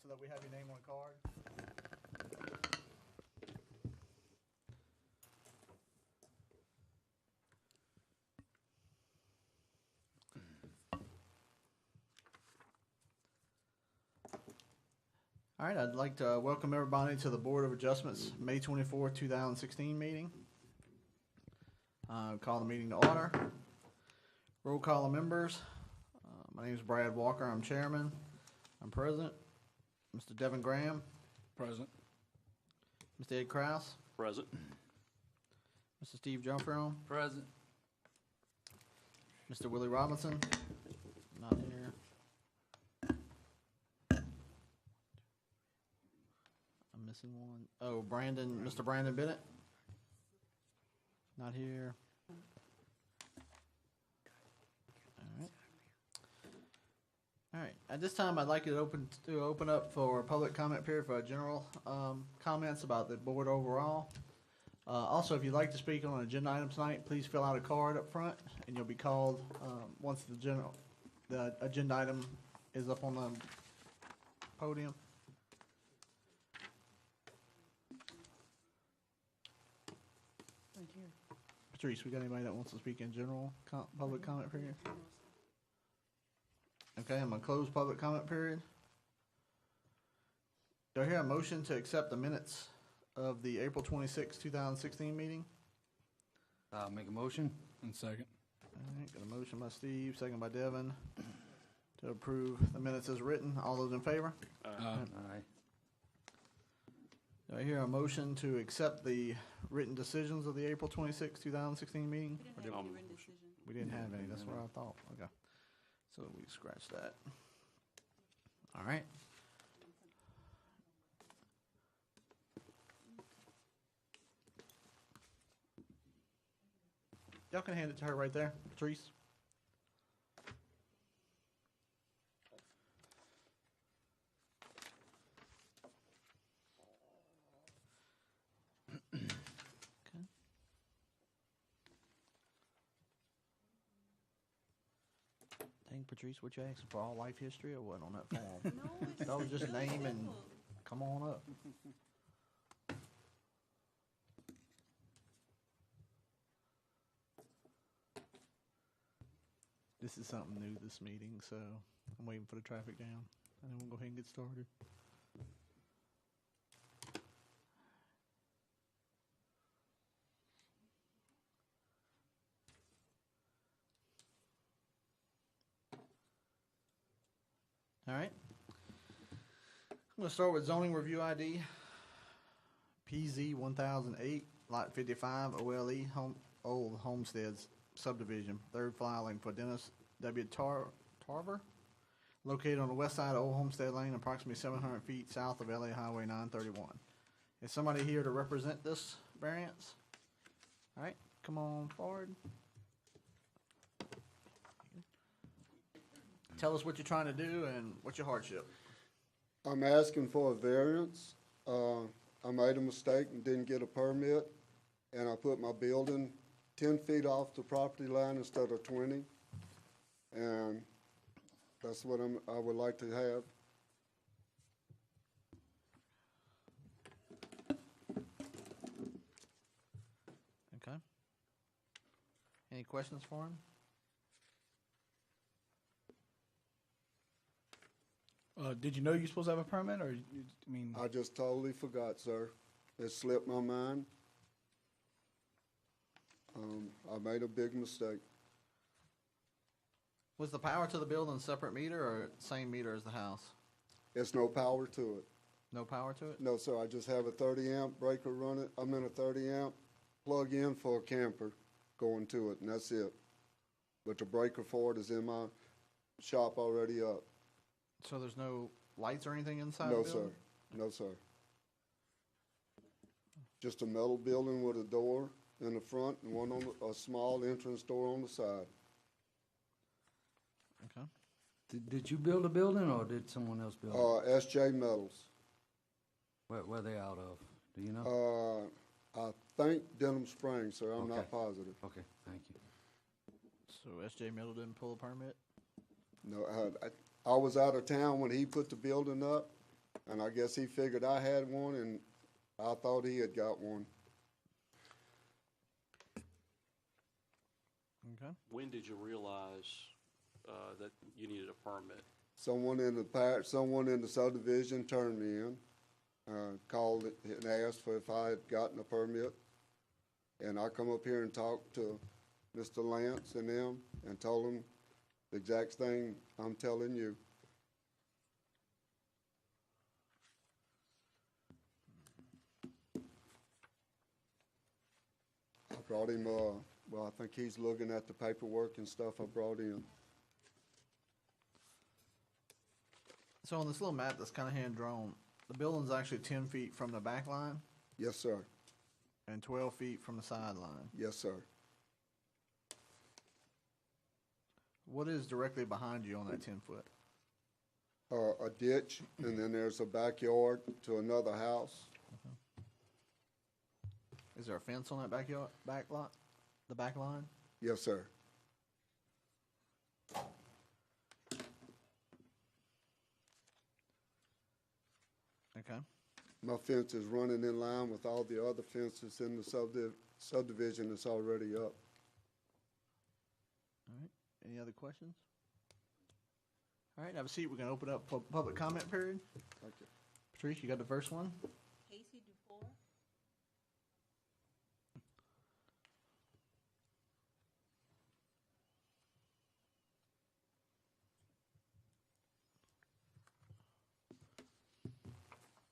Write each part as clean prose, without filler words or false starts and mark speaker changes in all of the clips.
Speaker 1: so that we have your name on a card. All right, I'd like to welcome everybody to the Board of Adjustments May 24, 2016 meeting. Call the meeting to order. Roll call of members. My name is Brad Walker. I'm chairman. I'm president. Mr. Devin Graham.
Speaker 2: Present.
Speaker 1: Mr. Ed Krause.
Speaker 2: Present.
Speaker 1: Mr. Steve Jumfrell.
Speaker 2: Present.
Speaker 1: Mr. Willie Robinson. Not here. I'm missing one. Oh, Brandon. Mr. Brandon Bennett. Not here. All right. At this time, I'd like you to open up for a public comment period for general comments about the board overall. Also, if you'd like to speak on an agenda item tonight, please fill out a card up front, and you'll be called once the agenda item is up on the podium.
Speaker 3: Thank you.
Speaker 1: Patrice, we got anybody that wants to speak in general public comment period? Okay, I'm gonna close public comment period. Do I hear a motion to accept the minutes of the April 26, 2016 meeting?
Speaker 2: I'll make a motion. And second.
Speaker 1: All right, got a motion by Steve, second by Devin, to approve the minutes as written. All those in favor?
Speaker 2: Aye.
Speaker 1: Do I hear a motion to accept the written decisions of the April 26, 2016 meeting?
Speaker 3: We didn't have any written decision.
Speaker 1: We didn't have any, that's what I thought. Okay. So we scratch that. All right. Y'all can hand it to her right there, Patrice. Dang, Patrice, what you asking for? All life history or what on that form?
Speaker 3: No, it's
Speaker 1: That was just
Speaker 3: really
Speaker 1: name and
Speaker 3: simple.
Speaker 1: come on up. This is something new this meeting, so I'm waiting for the traffic down, and then we'll go ahead and get started. All right. I'm going to start with zoning review ID, PZ 1008, Lot 55, OLE, Old Homesteads Subdivision, third filing for Dennis W. Tarver, located on the west side of Old Homestead Lane, approximately 700 feet south of LA Highway 931. Is somebody here to represent this variance? All right, come on forward. Tell us what you're trying to do and what's your hardship.
Speaker 4: I'm asking for a variance. I made a mistake and didn't get a permit, and I put my building 10 feet off the property line instead of 20. And that's what I would like to have.
Speaker 1: Okay. Any questions for him?
Speaker 2: Did you know you're supposed to have a permit, or
Speaker 4: I just totally forgot, sir. It slipped my mind. I made a big mistake.
Speaker 1: Was the power to the building separate meter or same meter as the house?
Speaker 4: There's no power to it.
Speaker 1: No power to it?
Speaker 4: No, sir, I just have a 30 amp breaker running. I'm in a 30 amp plug in for a camper going to it, and that's it. But the breaker for it is in my shop already up.
Speaker 1: So there's no lights or anything inside
Speaker 4: No,
Speaker 1: the
Speaker 4: sir.
Speaker 1: building?
Speaker 4: No, sir. Just a metal building with a door in the front and one on a small entrance door on the side.
Speaker 1: Okay.
Speaker 5: Did you build a building, or did someone else build it?
Speaker 4: SJ Metals.
Speaker 5: Where they out of? Do you know?
Speaker 4: I think Denham Springs, sir. I'm
Speaker 5: Okay.
Speaker 4: not positive.
Speaker 5: Okay, thank you.
Speaker 1: So SJ Middle didn't pull a permit?
Speaker 4: No, I was out of town when he put the building up, and I guess he figured I had one, and I thought he had got one.
Speaker 1: Okay.
Speaker 6: When did you realize that you needed a permit?
Speaker 4: Someone in the subdivision turned me in, called it and asked for if I had gotten a permit. And I come up here and talked to Mr. Lance and them and told them the exact thing I'm telling you. I brought him, well, I think he's looking at the paperwork and stuff I brought in.
Speaker 1: So on this little map that's kind of hand drawn, the building's actually 10 feet from the back line
Speaker 4: Yes, sir.
Speaker 1: and 12 feet from the sideline.
Speaker 4: Yes, sir.
Speaker 1: What is directly behind you on that 10-foot?
Speaker 4: A ditch, and then there's a backyard to another house.
Speaker 1: Is there a fence on that backyard, back lot, the back line?
Speaker 4: Yes, sir.
Speaker 1: Okay.
Speaker 4: My fence is running in line with all the other fences in the subdivision that's already up.
Speaker 1: All right. Any other questions? All right, have a seat. We're going to open up public comment period.
Speaker 4: Thank you.
Speaker 1: Patrice, you got the first one?
Speaker 3: Casey Dufour.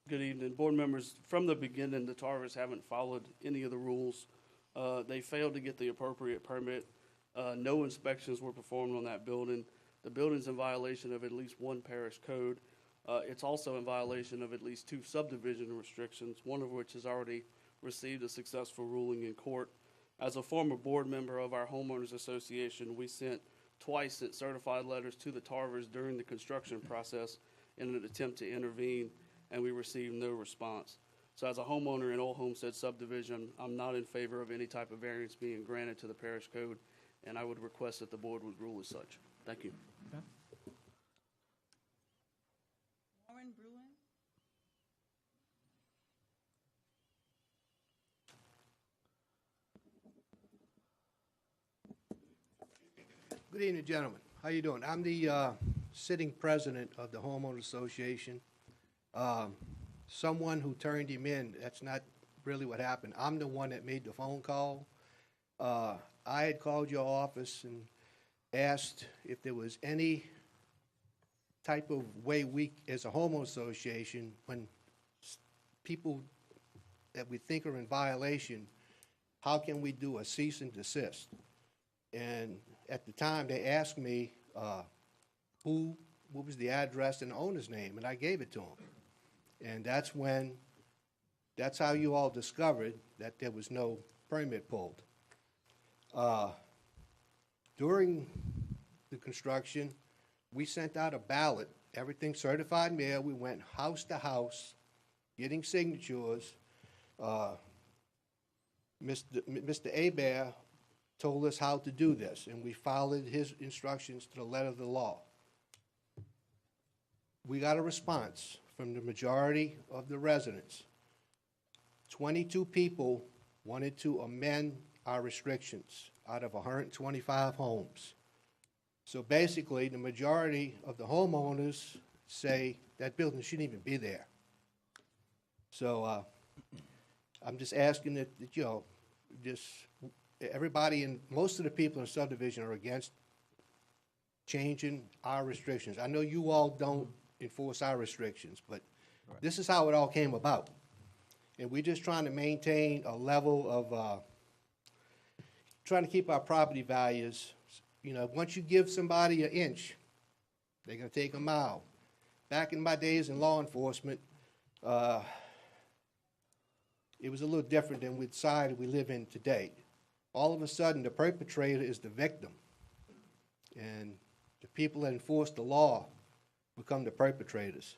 Speaker 7: Good evening, board members. From the beginning, the Tarvers haven't followed any of the rules. They failed to get the appropriate permit. No inspections were performed on that building. The building's in violation of at least one parish code. It's also in violation of at least two subdivision restrictions, one of which has already received a successful ruling in court. As a former board member of our homeowners association, we sent certified letters to the Tarvers during the construction process in an attempt to intervene, and we received no response. So as a homeowner in Old Homestead subdivision, I'm not in favor of any type of variance being granted to the parish code, and I would request that the board would rule as such. Thank you.
Speaker 1: Okay.
Speaker 3: Warren Bruin.
Speaker 8: Good evening, gentlemen. How you doing? I'm the sitting president of the homeowners association. Someone who turned him in, that's not really what happened. I'm the one that made the phone call. I had called your office and asked if there was any type of way we, as a homeowners association, when people that we think are in violation, how can we do a cease and desist? And at the time, they asked me what was the address and the owner's name, and I gave it to them. And that's how you all discovered that there was no permit pulled. During the construction, we sent out a ballot, everything certified mail. We went house to house, getting signatures. Mr. Hebert told us how to do this, and we followed his instructions to the letter of the law. We got a response from the majority of the residents. 22 people wanted to amend our restrictions out of 125 homes. So basically, the majority of the homeowners say that building shouldn't even be there. So I'm just asking that everybody and most of the people in the subdivision are against changing our restrictions. I know you all don't enforce our restrictions, but this is how it all came about. And we're just trying to maintain a level of, trying to keep our property values. You know, once you give somebody an inch, they're gonna take a mile. Back in my days in law enforcement, it was a little different than the society we live in today. All of a sudden, the perpetrator is the victim. And the people that enforce the law become the perpetrators.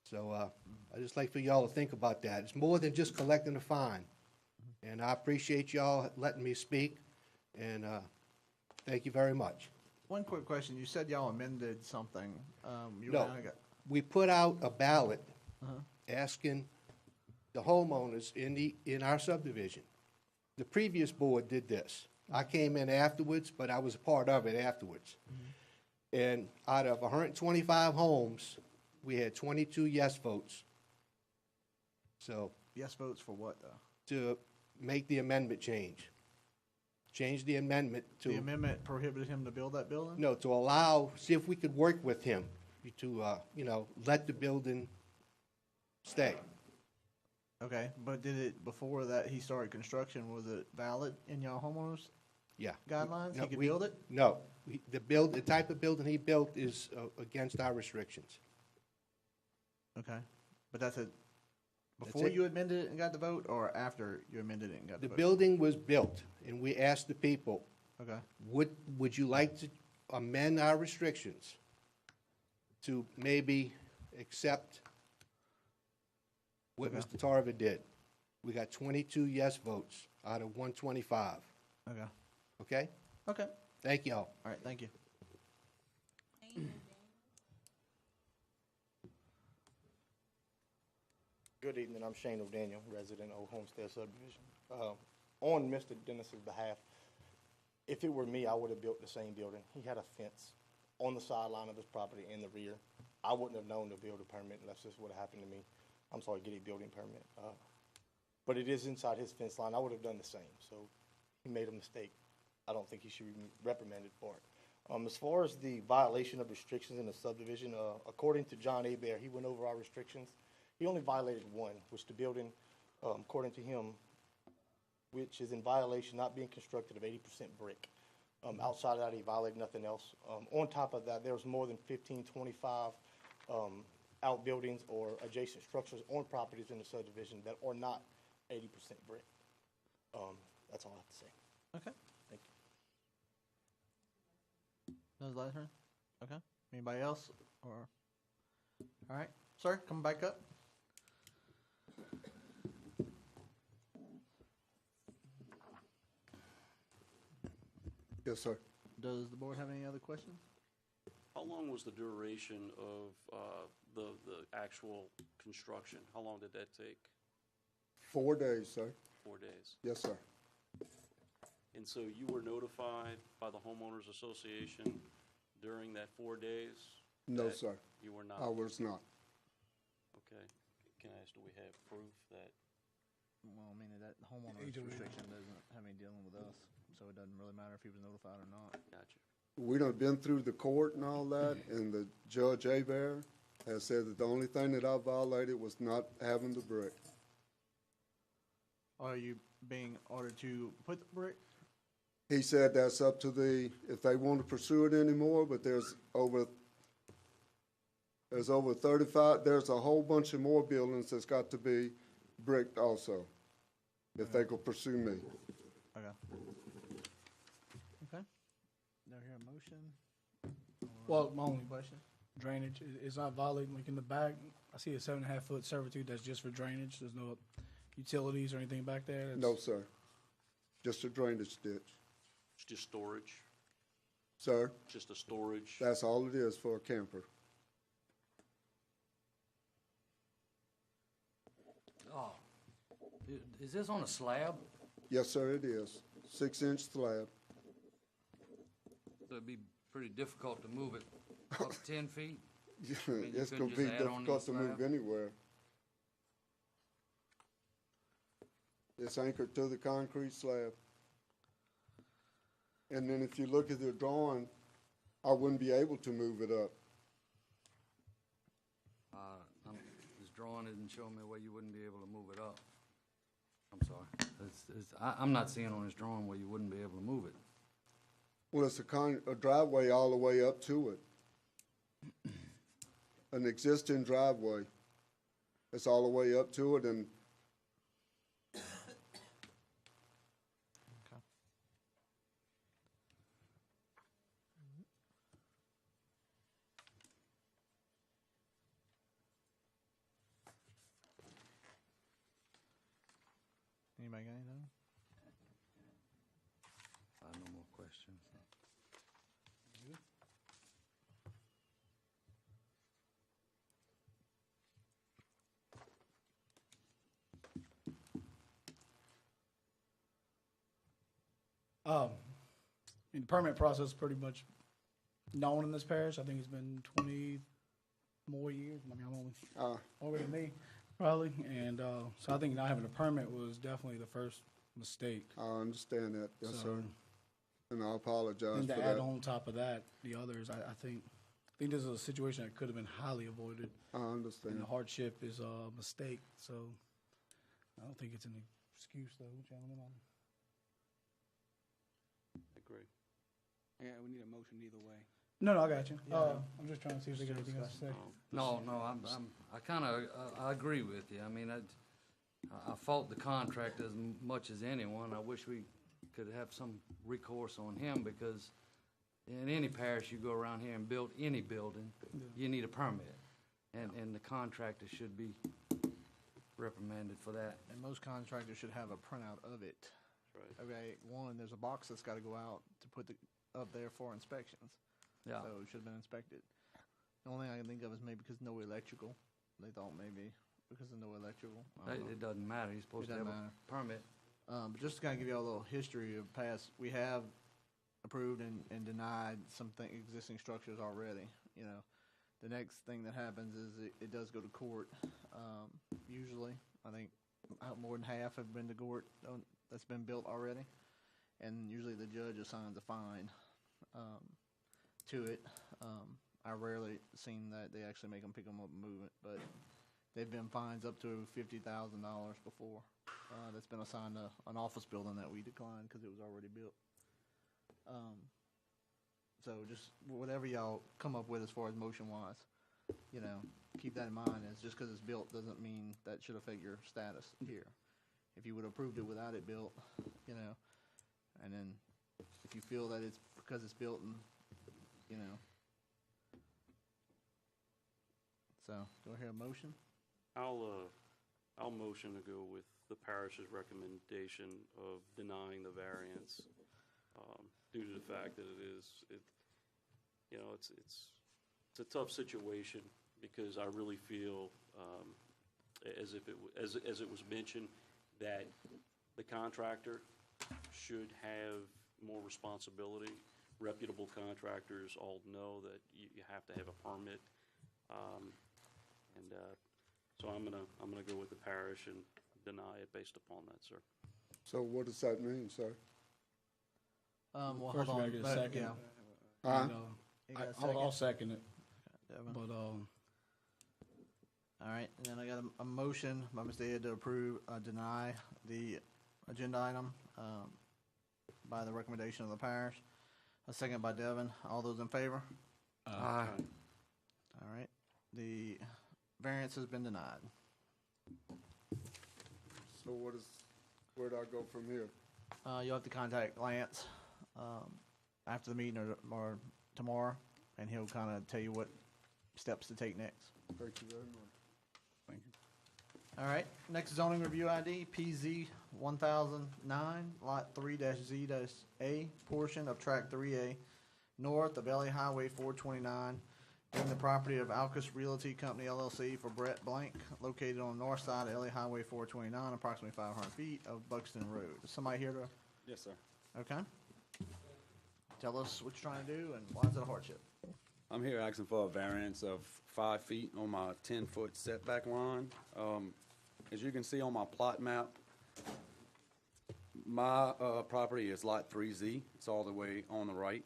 Speaker 8: So I just like for y'all to think about that. It's more than just collecting a fine. And I appreciate y'all letting me speak, and thank you very much.
Speaker 1: One quick question. You said y'all amended something.
Speaker 8: No, we put out a ballot asking the homeowners in our subdivision. The previous board did this. I came in afterwards, but I was a part of it afterwards. And out of 125 homes, we had 22 yes votes. So
Speaker 1: Yes votes for what, though?
Speaker 8: to make the amendment change. Change the amendment to.
Speaker 1: The amendment prohibited him to build that building?
Speaker 8: No, to allow, see if we could work with him to, let the building stay.
Speaker 1: Okay, but did it, before that he started construction, was it valid in y'all homeowners
Speaker 8: Yeah.
Speaker 1: guidelines?
Speaker 8: No,
Speaker 1: He could
Speaker 8: we-
Speaker 1: build it?
Speaker 8: No, the type of building he built is against our restrictions.
Speaker 1: Okay, but that's it,
Speaker 8: That's
Speaker 1: before
Speaker 8: it.
Speaker 1: you amended it and got the vote, or after you amended it and got the
Speaker 8: The
Speaker 1: vote?
Speaker 8: building was built, and we asked the people,
Speaker 1: Okay,
Speaker 8: would you like to amend our restrictions to maybe accept what
Speaker 1: Okay.
Speaker 8: Mr. Tarver did? We got 22 yes votes out of 125,
Speaker 1: okay,
Speaker 8: okay?
Speaker 1: okay,
Speaker 8: Thank y'all.
Speaker 1: all right, thank you.
Speaker 9: Good evening, I'm Shane O'Daniel, resident of Homestead Subdivision. On Mr. Dennis's behalf, if it were me, I would have built the same building. He had a fence on the sideline of his property in the rear. I wouldn't have known to build a permit unless this would have happened to me. I'm sorry, get a building permit. But it is inside his fence line, I would have done the same, so he made a mistake. I don't think he should be reprimanded for it. As far as the violation of restrictions in the subdivision, according to John Abear, he went over our restrictions. He only violated one, which the building, according to him, which is in violation, not being constructed of 80% brick. Outside of that, he violated nothing else. On top of that, there's more than 15, 25 outbuildings or adjacent structures on properties in the subdivision that are not 80% brick. That's all I have to say.
Speaker 1: Okay.
Speaker 9: Thank you.
Speaker 1: That was the last one? Okay, anybody else, or, all right, sir, come back up.
Speaker 4: Yes, sir.
Speaker 1: Does the board have any other questions?
Speaker 6: How long was the duration of the actual construction? How long did that take?
Speaker 4: 4 days, sir.
Speaker 6: 4 days.
Speaker 4: Yes, sir.
Speaker 6: And so you were notified by the homeowners association during that 4 days?
Speaker 4: No,
Speaker 6: that
Speaker 4: sir.
Speaker 6: You were not?
Speaker 4: I was not.
Speaker 6: Okay. Can I ask, do we have proof that?
Speaker 1: Well, I mean, that homeowner's restriction doesn't have any dealing with us, so it doesn't really matter if he was notified or not.
Speaker 6: Gotcha.
Speaker 4: We done been through the court and all that, and the Judge Abear has said that the only thing that I violated was not having the brick.
Speaker 1: Are you being ordered to put the brick?
Speaker 4: He said that's up to if they want to pursue it anymore, but there's over 35, there's a whole bunch of more buildings that's got to be bricked also, if they could pursue me.
Speaker 1: Okay. Okay. Do I hear a motion?
Speaker 2: Well, my only
Speaker 1: Question?
Speaker 2: drainage is not violating, like in the back, I see a 7.5 foot servitude that's just for drainage. There's no utilities or anything back there. That's-
Speaker 4: No, sir. Just a drainage ditch.
Speaker 6: It's just storage?
Speaker 4: Sir,
Speaker 6: Just a storage?
Speaker 4: that's all it is for a camper.
Speaker 5: Oh, is this on a slab?
Speaker 4: Yes, sir, it is. 6-inch slab.
Speaker 5: So it'd be pretty difficult to move it up 10 feet? mean, you
Speaker 4: It's
Speaker 5: couldn't
Speaker 4: gonna be
Speaker 5: just add on
Speaker 4: difficult
Speaker 5: these
Speaker 4: to move
Speaker 5: slabs?
Speaker 4: anywhere. It's anchored to the concrete slab. And then if you look at the drawing, I wouldn't be able to move it up.
Speaker 5: This drawing isn't showing me where you wouldn't be able to move it up. I'm sorry. I'm not seeing on this drawing where you wouldn't be able to move it.
Speaker 4: Well, it's a driveway all the way up to it. An existing driveway. It's all the way up to it, and
Speaker 1: Anybody got anything?
Speaker 5: I have no more questions.
Speaker 2: The permit process is pretty much known in this parish. I think it's been 20 more years. I mean, I'm only older than me, probably. And so I think not having a permit was definitely the first mistake.
Speaker 4: I understand that, yes,
Speaker 2: So-
Speaker 4: sir. And I apologize
Speaker 2: And
Speaker 4: for
Speaker 2: to add
Speaker 4: that.
Speaker 2: on top of that, the others, I think this is a situation that could have been highly avoided.
Speaker 4: I
Speaker 2: And
Speaker 4: understand.
Speaker 2: the hardship is a mistake, so I don't think it's an excuse, though, gentlemen.
Speaker 6: Agree.
Speaker 10: Yeah, we need a motion either way.
Speaker 2: No, I got you.
Speaker 1: Yeah.
Speaker 2: I'm just trying to see if they got anything else to say.
Speaker 5: No, I kind of, I agree with you. I mean, I fault the contractor as much as anyone. I wish we could have some recourse on him, because in any parish you go around here and build any building, you need a permit. And the contractor should be reprimanded for that.
Speaker 1: And most contractors should have a printout of it.
Speaker 6: Right.
Speaker 1: Okay, one, there's a box that's gotta go out to put up there for inspections.
Speaker 5: Yeah.
Speaker 1: So it should've been inspected. The only thing I can think of is maybe because no electrical. They thought maybe because of no electrical. I don't know.
Speaker 5: It doesn't matter. He's supposed
Speaker 1: It
Speaker 5: to have
Speaker 1: doesn't
Speaker 5: a
Speaker 1: matter.
Speaker 5: permit.
Speaker 1: But just to kind of give you all a little history of past, we have approved and denied some existing structures already. You know, the next thing that happens is it does go to court. Usually, I think more than half have been to court that's been built already, and usually the judge assigns a fine to it. I rarely seen that they actually make them pick them up and move it, but they've been fines up to $50,000 before. That's been assigned to an office building that we declined because it was already built. So just whatever y'all come up with as far as motion wise, you know, keep that in mind. Is just because it's built doesn't mean that should affect your status here. If you would have approved it without it built, you know, and then if you feel that it's because it's built and, you know. So, do I hear a motion?
Speaker 6: I'll motion to go with the parish's recommendation of denying the variance, due to the fact that it's a tough situation, because I really feel, as it was mentioned, that the contractor should have more responsibility. Reputable contractors all know that you have to have a permit. So I'm gonna go with the parish and deny it based upon that, sir.
Speaker 4: So what does that mean, sir?
Speaker 1: Well,
Speaker 2: First,
Speaker 1: hold
Speaker 2: we
Speaker 1: on.
Speaker 2: gotta get a
Speaker 1: but,
Speaker 2: second.
Speaker 1: yeah.
Speaker 4: Huh?
Speaker 2: And,
Speaker 1: You got a
Speaker 2: I'll
Speaker 1: second?
Speaker 2: second it,
Speaker 1: Devin?
Speaker 2: but,
Speaker 1: All right, and then I got a motion by Mr. Ed to approve, deny the agenda item, by the recommendation of the parish. A second by Devin. All those in favor?
Speaker 5: Aye.
Speaker 1: All right, the variance has been denied.
Speaker 4: So where do I go from here?
Speaker 1: You'll have to contact Lance, after the meeting or tomorrow, and he'll kind of tell you what steps to take next.
Speaker 4: Thank you very much.
Speaker 2: thank you.
Speaker 1: All right, next zoning review ID, PZ 1009, Lot 3-Z-A, portion of Tract 3A, north of LA Highway 429, in the property of Alcus Realty Company LLC for Brett Blank, located on the north side of LA Highway 429, approximately 500 feet of Buxton Road. Is somebody here to,
Speaker 10: Yes, sir.
Speaker 1: okay? Tell us what you're trying to do and why is it a hardship?
Speaker 10: I'm here asking for a variance of 5 feet on my 10-foot setback line. As you can see on my plot map, my property is Lot 3Z. It's all the way on the right.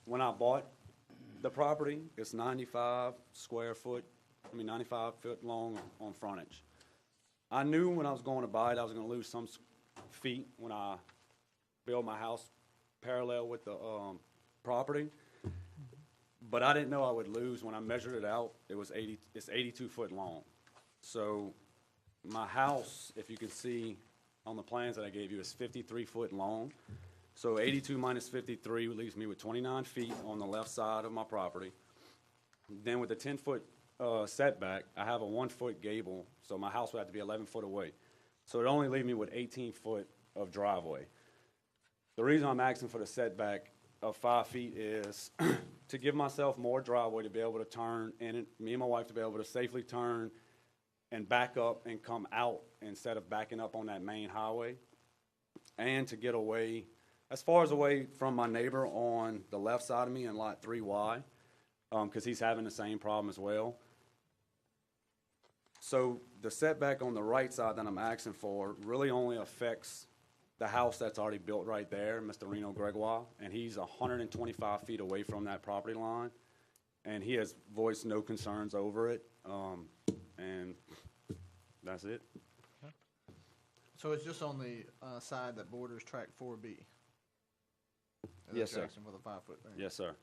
Speaker 10: When I bought the property, it's 95 foot long on frontage. I knew when I was going to buy it, I was going to lose some feet when I build my house parallel with the property. But I didn't know I would lose. When I measured it out, it's 82 foot long. So my house, if you can see on the plans that I gave you, is 53 foot long. So 82 minus 53 leaves me with 29 feet on the left side of my property. Then with the 10-foot setback, I have a 1-foot gable, so my house would have to be 11 foot away. So it only leaves me with 18 foot of driveway. The reason I'm asking for the setback of 5 feet is to give myself more driveway to be able to turn, and me and my wife to be able to safely turn and back up and come out instead of backing up on that main highway. and to get away, as far as away from my neighbor on the left side of me in lot 3Y, because he's having the same problem as well. So the setback on the right side that I'm asking for really only affects the house that's already built right there, Mr. Reno Gregoire, and he's 125 feet away from that property line, and he has voiced no concerns over it, and that's it.
Speaker 1: So it's just on the side that borders track 4B?
Speaker 10: Yes, sir.
Speaker 1: For the 5-foot variance?
Speaker 10: Yes, sir.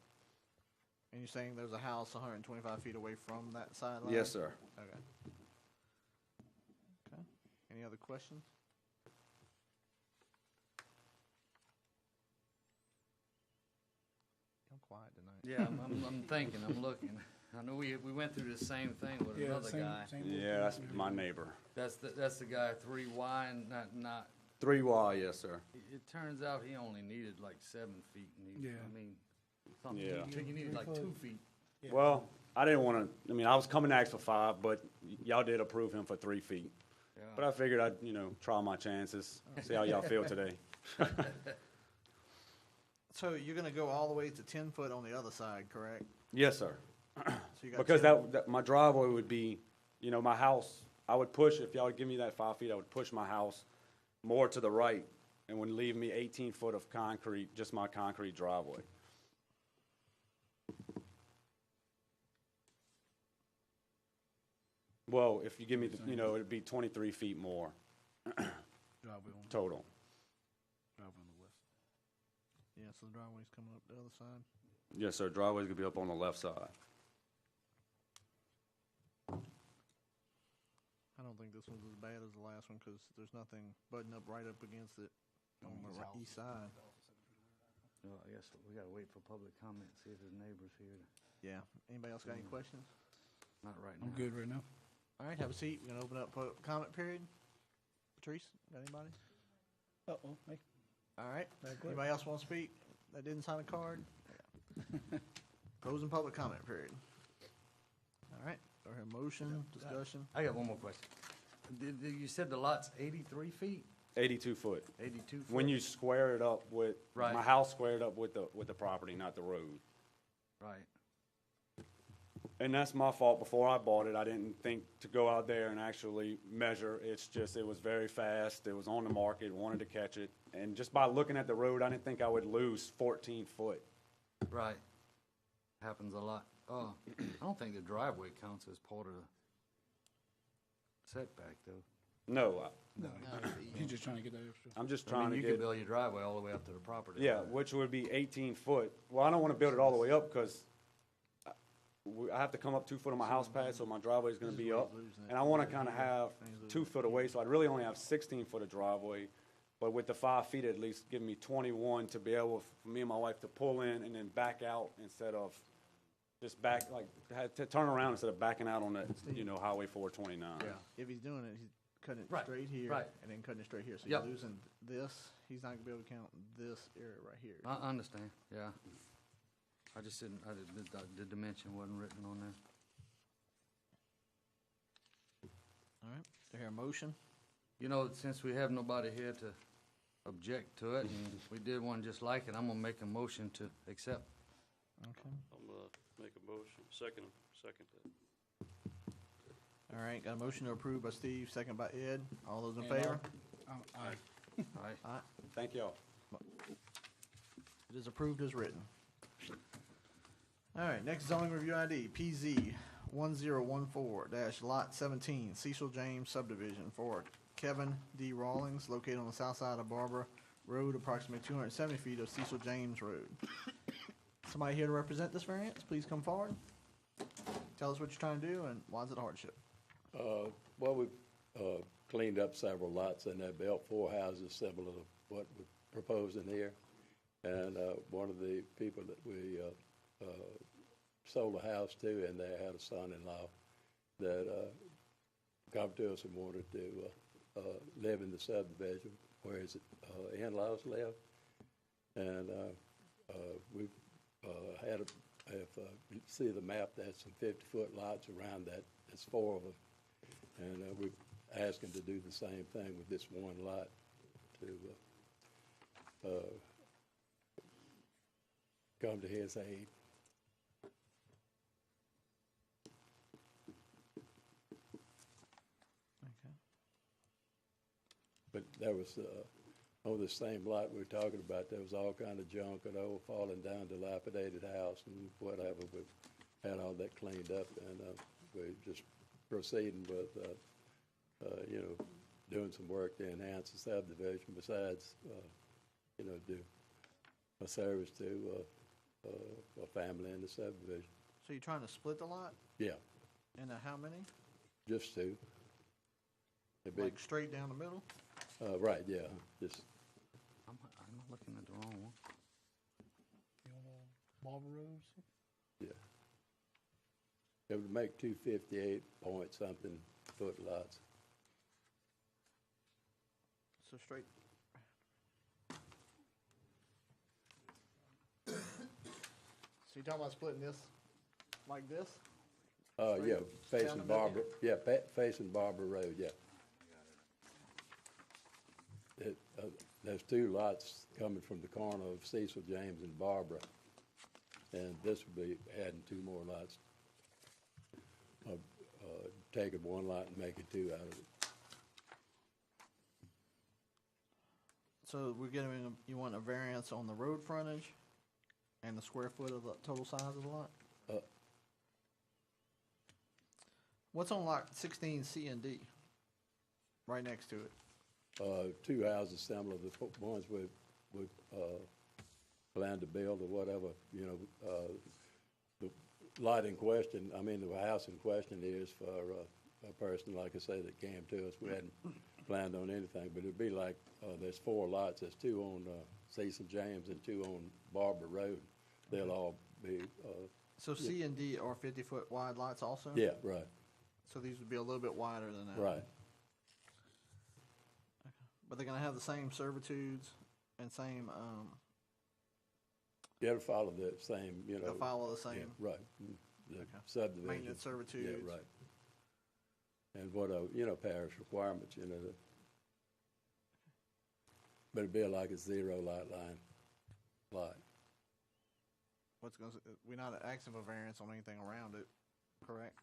Speaker 1: And you're saying there's a house 125 feet away from that sideline?
Speaker 10: Yes, sir.
Speaker 1: Okay. Okay. Any other questions? I'm quiet tonight.
Speaker 5: Yeah, I'm thinking, I'm looking. I know we went through the same thing with another guy.
Speaker 10: Yeah, that's my neighbor.
Speaker 5: That's the guy 3Y and not,
Speaker 10: 3Y, yes, sir.
Speaker 5: it turns out he only needed like 7 feet. And he,
Speaker 2: Yeah.
Speaker 5: I mean, something,
Speaker 10: Yeah.
Speaker 5: you needed like 2 feet.
Speaker 10: Well, I didn't want to, I mean, I was coming to ask for 5, but y'all did approve him for 3 feet.
Speaker 5: Yeah.
Speaker 10: But I figured I'd, try my chances, see how y'all feel today.
Speaker 1: So you're gonna go all the way to 10 foot on the other side, correct?
Speaker 10: Yes, sir.
Speaker 1: So you got
Speaker 10: Because
Speaker 1: 10
Speaker 10: that my driveway would be, my house, I would push, if y'all would give me that 5 feet, I would push my house more to the right and would leave me 18 foot of concrete, just my concrete driveway. Well, if you give me, it'd be 23 feet more
Speaker 2: Driveway on,
Speaker 10: total.
Speaker 2: driveway on the west.
Speaker 1: Yeah, so the driveway's coming up the other side.
Speaker 10: Yes, sir, driveway's gonna be up on the left side.
Speaker 1: I don't think this one's as bad as the last one, because there's nothing butting up right up against it on the east side.
Speaker 5: Well, I guess we gotta wait for public comment, see if his neighbor's here.
Speaker 1: Yeah. Anybody else got any questions?
Speaker 5: Not right now.
Speaker 2: I'm good right now.
Speaker 1: All right, have a seat. We're gonna open up public comment period. Patrice, got anybody?
Speaker 2: Uh-oh, hey.
Speaker 1: All right.
Speaker 2: That quick.
Speaker 1: Anybody else want to speak that didn't sign a card? Closing public comment period. All right. Do I hear a motion, discussion?
Speaker 5: I got one more question. You said the lot's 83 feet?
Speaker 10: 82 foot.
Speaker 5: 82 foot?
Speaker 10: When you square it up with,
Speaker 5: Right.
Speaker 10: my house squared up with the property, not the road.
Speaker 5: Right.
Speaker 10: And that's my fault. Before I bought it, I didn't think to go out there and actually measure. It's just, it was very fast. It was on the market, wanted to catch it. And just by looking at the road, I didn't think I would lose 14 foot.
Speaker 5: Right. Happens a lot. I don't think the driveway counts as part of the setback, though.
Speaker 10: No,
Speaker 2: He's just trying to get that extra.
Speaker 10: I'm just
Speaker 5: I
Speaker 10: trying
Speaker 5: mean, you
Speaker 10: to
Speaker 5: could
Speaker 10: get,
Speaker 5: build your driveway all the way up to the property.
Speaker 10: yeah,
Speaker 5: line.
Speaker 10: which would be 18 foot. Well, I don't want to build it all the way up because I have to come up 2 foot on my house pad, so my driveway is going to be up. And I want to kind of have 2 foot away, so I'd really only have 16 foot of driveway. But with the 5 feet, at least give me 21 to be able, for me and my wife to pull in and then back out instead of just back, like, had to turn around instead of backing out on that, Highway 429.
Speaker 5: Yeah.
Speaker 1: If he's doing it, he's cutting it
Speaker 5: Right,
Speaker 1: straight here
Speaker 5: right.
Speaker 1: and then cutting it straight here. So
Speaker 5: Yep.
Speaker 1: you're losing this. He's not gonna be able to count this area right here.
Speaker 5: I understand, yeah. I just didn't, the dimension wasn't written on there.
Speaker 1: All right. Do I hear a motion?
Speaker 5: Since we have nobody here to object to it, and we did one just like it, I'm gonna make a motion to accept.
Speaker 1: Okay.
Speaker 6: I'm gonna make a motion, second that.
Speaker 1: All right. Got a motion to approve by Steve, second by Ed. All those in
Speaker 2: And,
Speaker 1: favor?
Speaker 2: Aye.
Speaker 5: All right.
Speaker 1: Aye.
Speaker 10: Thank y'all.
Speaker 1: It is approved as written. All right, next zoning review ID, PZ 1014-Lot 17, Cecil James subdivision for Kevin D. Rawlings, located on the south side of Barbara Road, approximately 270 feet of Cecil James Road. Somebody here to represent this variance, please come forward. Tell us what you're trying to do and why is it a hardship?
Speaker 11: Well, we've cleaned up several lots and have built 4 houses similar to what we're proposing here. And one of the people that we sold a house to and they had a son-in-law that come to us and wanted to live in the subdivision where his in-laws live. And we've had if you see the map, there's some 50-foot lots around that. There's 4 of them. And we're asking to do the same thing with this one lot to come to his aid.
Speaker 1: Okay.
Speaker 11: But there was, on the same lot we were talking about, there was all kind of junk, an old fallen down dilapidated house and whatever. We had all that cleaned up, and we're just proceeding with, you know, doing some work to enhance the subdivision besides, you know, do a service to a family in the subdivision.
Speaker 1: So you're trying to split the lot
Speaker 11: Yeah,
Speaker 1: into how many?
Speaker 11: just two. The big,
Speaker 1: Like straight down the middle?
Speaker 11: right, yeah, just,
Speaker 5: I'm looking at the wrong one.
Speaker 2: You want Marlboro Road?
Speaker 11: yeah. It would make 258 point something foot lots.
Speaker 1: So straight. So you're talking about splitting this like this?
Speaker 11: Yeah,
Speaker 1: down
Speaker 11: facing
Speaker 1: the
Speaker 11: Barber, yeah, facing Barber Road, yeah. There's two lots coming from the corner of Cecil James and Barbara, and this would be adding two more lots. Taking one lot and making two out of it.
Speaker 1: So we're getting, you want a variance on the road frontage and the square foot of the total size of the lot? What's on lot 16C and D? Right next to it.
Speaker 11: Two houses similar, the ones we plan to build or whatever, you know, the lot in question, I mean, the house in question is for a person, like I say, that came to us. We hadn't planned on anything, but it'd be like, there's four lots. There's two on Cecil James and two on Barber Road. They'll all be,
Speaker 1: So C and D are 50-foot wide lots also?
Speaker 11: yeah, right,
Speaker 1: So these would be a little bit wider than that?
Speaker 11: right.
Speaker 1: But they're gonna have the same servitudes and same,
Speaker 11: You have to follow the same, you know.
Speaker 1: they'll follow the
Speaker 11: Yeah,
Speaker 1: same
Speaker 11: right. The
Speaker 1: Okay.
Speaker 11: subdivision.
Speaker 1: maintenance servitudes?
Speaker 11: Yeah, right. And what, you know, parish requirements, you know, but it'd be like a zero lot line, lot.
Speaker 1: We're not asking for variance on anything around it, correct?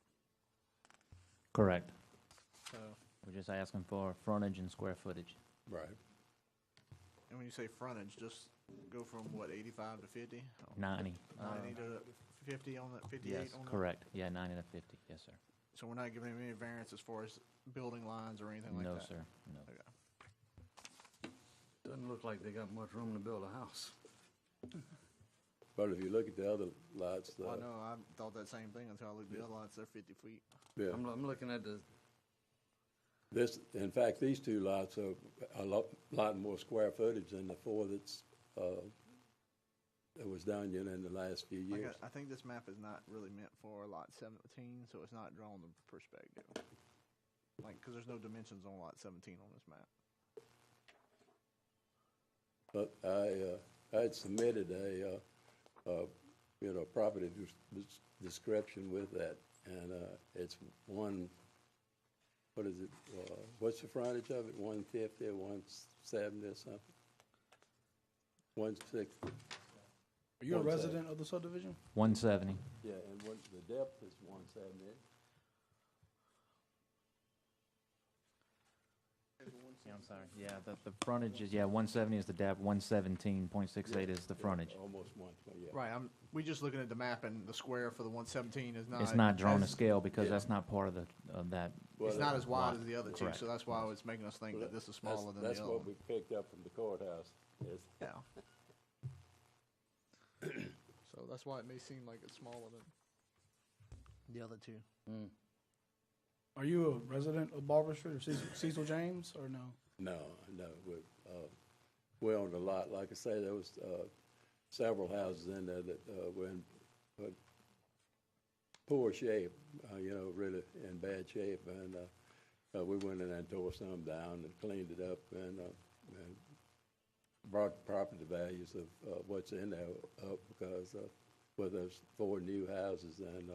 Speaker 12: Correct.
Speaker 1: So,
Speaker 12: We're just asking for frontage and square footage.
Speaker 11: Right.
Speaker 1: and when you say frontage, just go from what, 85 to 50?
Speaker 12: 90.
Speaker 1: 90 to 50 on that, 58
Speaker 12: Yes,
Speaker 1: on that?
Speaker 12: correct. Yeah, 90 to 50. Yes, sir.
Speaker 1: So we're not giving them any variance as far as building lines or anything like that?
Speaker 12: No, sir. No.
Speaker 1: Okay.
Speaker 5: Doesn't look like they got much room to build a house.
Speaker 11: But if you look at the other lots,
Speaker 1: Well, I know, I thought that same thing until I looked at the other lots, they're 50 feet.
Speaker 11: yeah,
Speaker 5: I'm looking at the,
Speaker 11: this, in fact, these two lots are a lot more square footage than the four that's, that was done, you know, in the last few
Speaker 1: Like,
Speaker 11: years.
Speaker 1: I think this map is not really meant for lot 17, so it's not drawing the perspective. Like, because there's no dimensions on lot 17 on this map.
Speaker 11: But I had submitted a, you know, property description with that, and it's one, what is it, what's the frontage of it, 150 or 170 or something? 160,
Speaker 2: Are you a
Speaker 11: 170.
Speaker 2: resident of the subdivision?
Speaker 12: 170.
Speaker 11: yeah, and the depth is 170.
Speaker 12: Yeah, I'm sorry. Yeah, the frontage is, 170 is the depth, 117.68 is the frontage.
Speaker 11: Almost 120, yeah.
Speaker 1: Right, we just looking at the map, and the square for the 117 is not.
Speaker 12: It's not drawn to
Speaker 1: as-
Speaker 12: scale because
Speaker 11: yeah.
Speaker 12: that's not part of that.
Speaker 11: Well,
Speaker 1: It's not as wide
Speaker 12: lot.
Speaker 1: as the other two,
Speaker 12: Correct.
Speaker 1: so that's why it's making us think
Speaker 11: Well,
Speaker 1: that this is smaller than the
Speaker 11: That's
Speaker 1: other
Speaker 11: what
Speaker 1: one.
Speaker 11: we picked up from the courthouse, is,
Speaker 1: Yeah. So that's why it may seem like it's smaller than the other two.
Speaker 2: Are you a resident of Barber Street or Cecil James, or no?
Speaker 11: no, we owned a lot, like I say, there was, several houses in there that, were in, poor shape, you know, really in bad shape, and, we went in and tore some down and cleaned it up and brought the property values of, what's in there up because, well, there's four new houses and,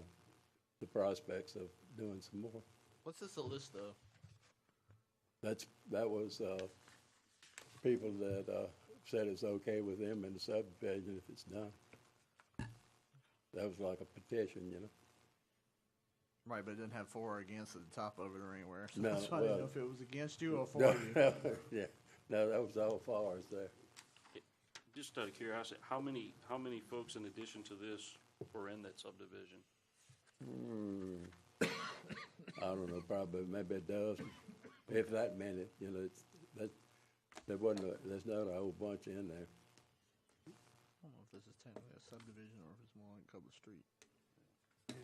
Speaker 11: the prospects of doing some more.
Speaker 1: What's this a list of?
Speaker 11: That was, people that, said it's okay with them in the subdivision if it's done. That was like a petition, you know?
Speaker 1: Right, but it didn't have for or against at the top of it or anywhere. So
Speaker 11: No,
Speaker 1: that's why I didn't know
Speaker 11: well-
Speaker 1: if it was against you or for
Speaker 11: No,
Speaker 1: you.
Speaker 11: yeah, no, that was all fars there.
Speaker 6: Just out of curiosity, how many folks in addition to this were in that subdivision?
Speaker 11: I don't know, probably maybe a dozen, if that many, you know, there's not a whole bunch in there.
Speaker 1: I don't know if this is technically a subdivision or if it's more like a couple of streets. Yeah.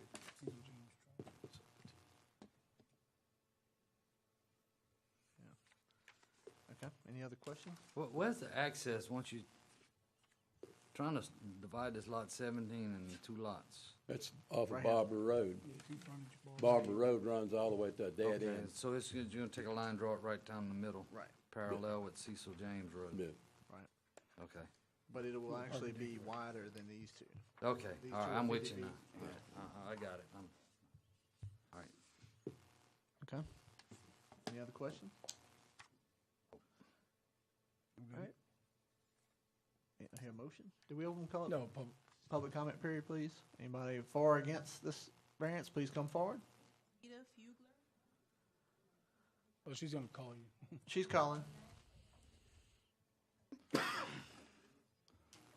Speaker 1: Okay, any other questions?
Speaker 5: Where's the access once you, trying to divide this lot 17 into two lots?
Speaker 11: That's off
Speaker 1: Right
Speaker 11: of
Speaker 1: here.
Speaker 11: Barber Road. Barber Road runs all the way to a dead
Speaker 5: Okay,
Speaker 11: end.
Speaker 5: so it's, you're gonna take a line, draw it right down the middle?
Speaker 1: Right.
Speaker 5: Parallel with Cecil James Road?
Speaker 11: Yeah.
Speaker 1: Right.
Speaker 5: Okay,
Speaker 1: But it will actually be wider than these two.
Speaker 5: okay,
Speaker 1: These
Speaker 5: all
Speaker 1: two
Speaker 5: right,
Speaker 1: are
Speaker 5: I'm
Speaker 1: 50
Speaker 5: with you
Speaker 1: feet.
Speaker 5: now. All right, I got it. All right.
Speaker 1: Okay. Any other questions? All right. I hear a motion. Do we open
Speaker 2: No,
Speaker 1: public comment period, please? Anybody for or against this variance, please come forward.
Speaker 3: Rita Fugler.
Speaker 2: well, she's gonna call you.
Speaker 1: She's calling.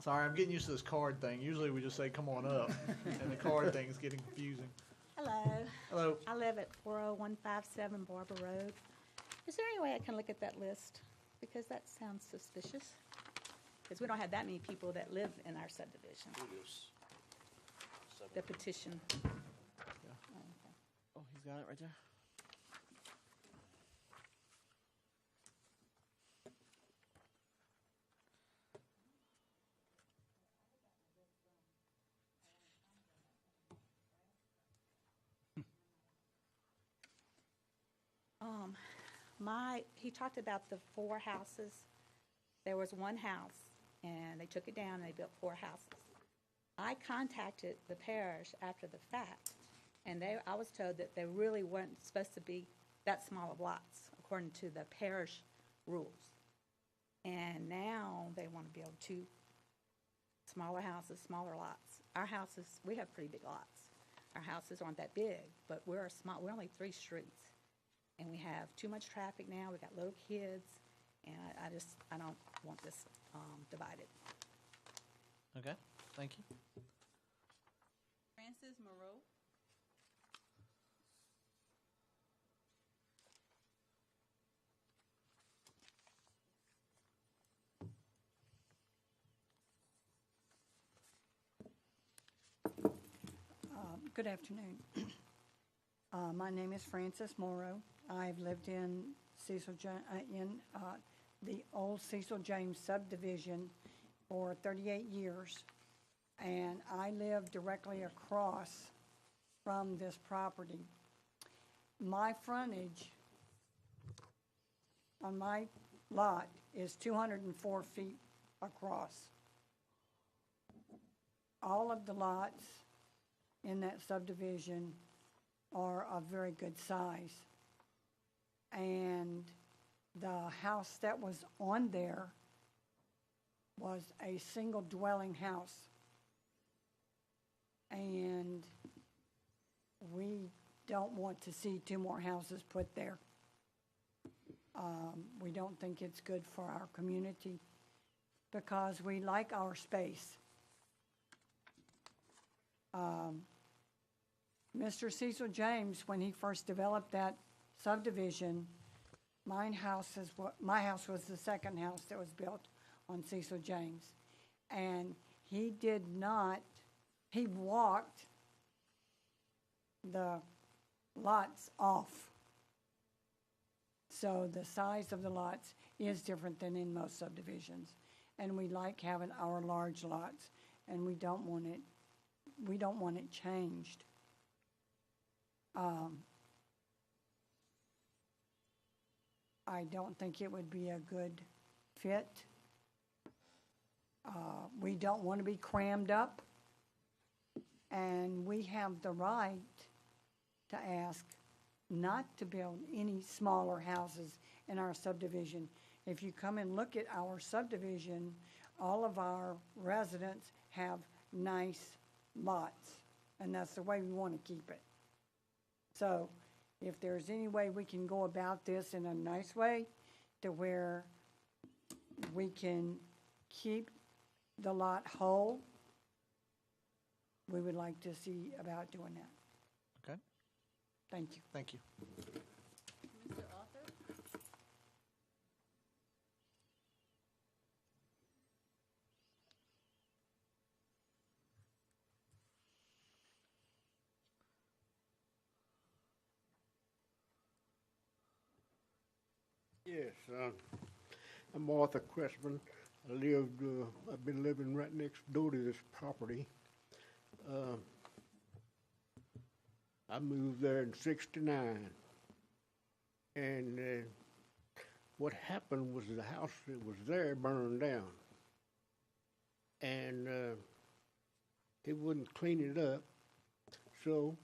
Speaker 1: Sorry, I'm getting used to this card thing. Usually we just say, come on up, and the card thing is getting confusing.
Speaker 13: Hello,
Speaker 1: Hello.
Speaker 13: I live at 40157 Barber Road. Is there any way I can look at that list? Because that sounds suspicious. Because we don't have that many people that live in our subdivision, the petition.
Speaker 1: Oh, he's got it right there.
Speaker 13: He talked about the 4 houses. There was one house, and they took it down, and they built 4 houses. I contacted the parish after the fact, and I was told that they really weren't supposed to be that small of lots, according to the parish rules. And now they want to build 2 smaller houses, smaller lots. Our houses, we have pretty big lots. Our houses aren't that big, but we're only 3 streets. And we have too much traffic now, we got little kids, and I don't want this divided.
Speaker 1: Okay, thank you.
Speaker 3: Francis Moreau.
Speaker 14: Good afternoon. My name is Frances Morrow. I've lived in the old Cecil James subdivision for 38 years, and I live directly across from this property. My frontage on my lot is 204 feet across. All of the lots in that subdivision are of very good size. And the house that was on there was a single dwelling house. And we don't want to see 2 more houses put there. We don't think it's good for our community because we like our space. Mr. Cecil James, when he first developed that subdivision, my house was the second house that was built on Cecil James. And he walked the lots off. So the size of the lots is different than in most subdivisions. And we like having our large lots, and we don't want it changed. I don't think it would be a good fit. We don't want to be crammed up, and we have the right to ask not to build any smaller houses in our subdivision if you come and look at our subdivision, all of our residents have nice lots, and that's the way we want to keep it. So if there's any way we can go about this in a nice way to where we can keep the lot whole, we would like to see about doing that.
Speaker 1: Okay,
Speaker 14: Thank you.
Speaker 1: thank you.
Speaker 3: Mr. Arthur?
Speaker 15: Yes, I'm Arthur Cressman. I've been living right next door to this property. I moved there in '69. And what happened was the house that was there burned down. And they wouldn't clean it up. So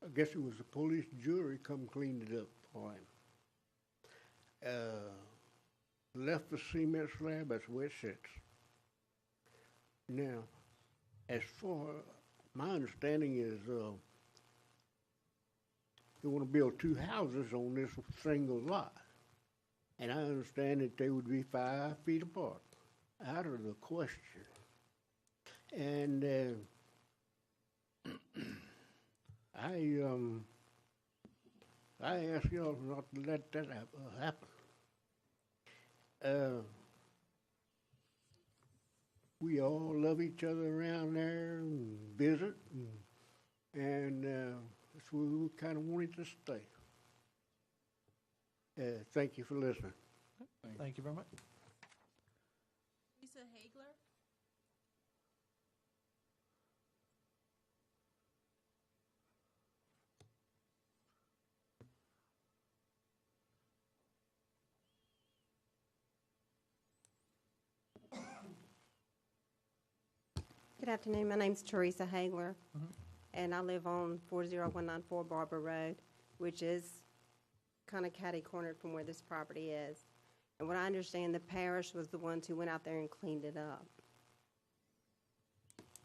Speaker 15: I guess it was the police jury come cleaned it up for him. Left the cement slab, that's where it sits. Now, as far, my understanding is they want to build 2 houses on this single lot. And I understand that they would be 5 feet apart, out of the question. And I ask y'all not to let that happen. We all love each other around there and visit, and that's where we kind of wanted to stay. Thank you for listening.
Speaker 1: Thank you very much.
Speaker 3: Lisa Hagler?
Speaker 16: Good afternoon. My name's Teresa Hagler, and I live on 40194 Barber Road, which is kind of catty-cornered from where this property is. And what I understand, the parish was the ones who went out there and cleaned it up.